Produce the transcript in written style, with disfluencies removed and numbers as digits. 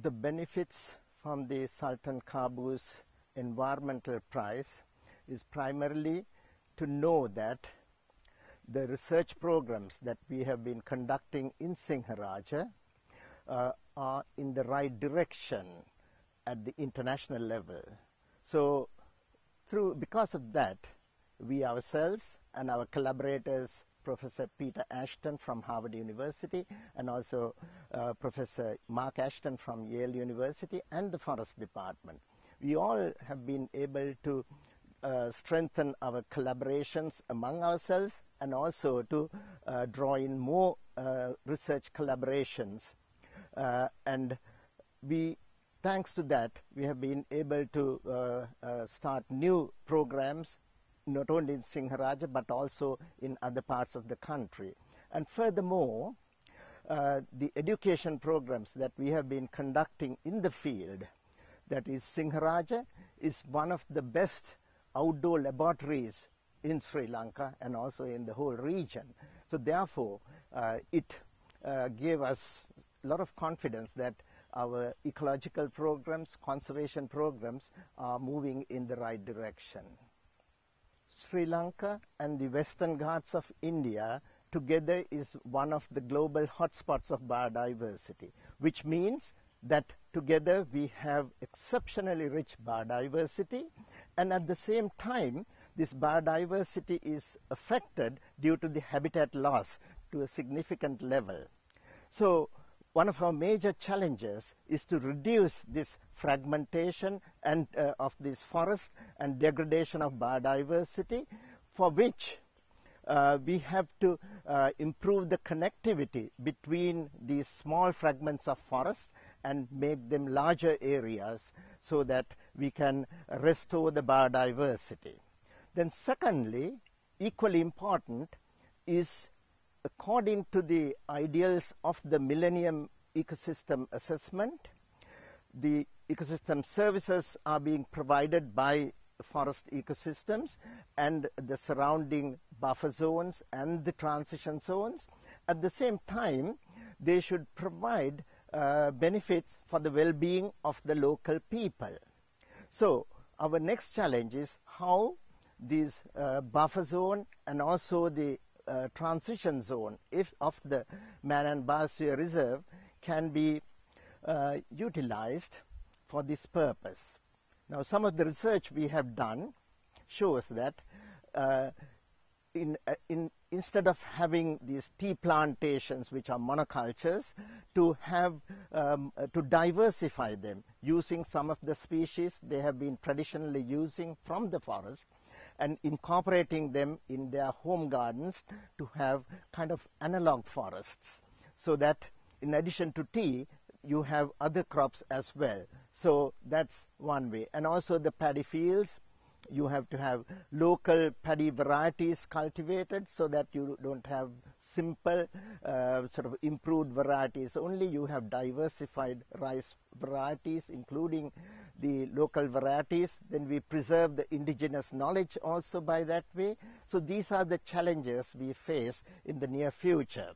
The benefits from the Sultan Qaboos Environmental Prize is primarily to know that the research programs that we have been conducting in Singharaja are in the right direction at the international level. So because of that, we ourselves and our collaborators, Professor Peter Ashton from Harvard University and also Professor Mark Ashton from Yale University and the Forest Department, we all have been able to strengthen our collaborations among ourselves and also to draw in more research collaborations. And thanks to that, we have been able to start new programs, not only in Singharaja but also in other parts of the country. And furthermore, the education programs that we have been conducting in the field, that is Singharaja, is one of the best outdoor laboratories in Sri Lanka and also in the whole region. So therefore, it gave us a lot of confidence that our ecological programs, conservation programs are moving in the right direction. Sri Lanka and the Western Ghats of India together is one of the global hotspots of biodiversity, which means that together we have exceptionally rich biodiversity, and at the same time this biodiversity is affected due to the habitat loss to a significant level. So one of our major challenges is to reduce this fragmentation and of this forest and degradation of biodiversity, for which we have to improve the connectivity between these small fragments of forest and make them larger areas so that we can restore the biodiversity. Then secondly, equally important is, according to the ideals of the Millennium Ecosystem Assessment, the ecosystem services are being provided by forest ecosystems and the surrounding buffer zones and the transition zones. At the same time, they should provide benefits for the well-being of the local people. So our next challenge is how these buffer zone and also the transition zone of the Manan Biosphere Reserve can be utilized for this purpose. Now, some of the research we have done shows that instead of having these tea plantations, which are monocultures, to diversify them using some of the species they have been traditionally using from the forest and incorporating them in their home gardens to have kind of analog forests, so that in addition to tea, you have other crops as well. So that's one way. And also the paddy fields, you have to have local paddy varieties cultivated so that you don't have simple sort of improved varieties. Only you have diversified rice varieties, including the local varieties. Then we preserve the indigenous knowledge also by that way. So these are the challenges we face in the near future.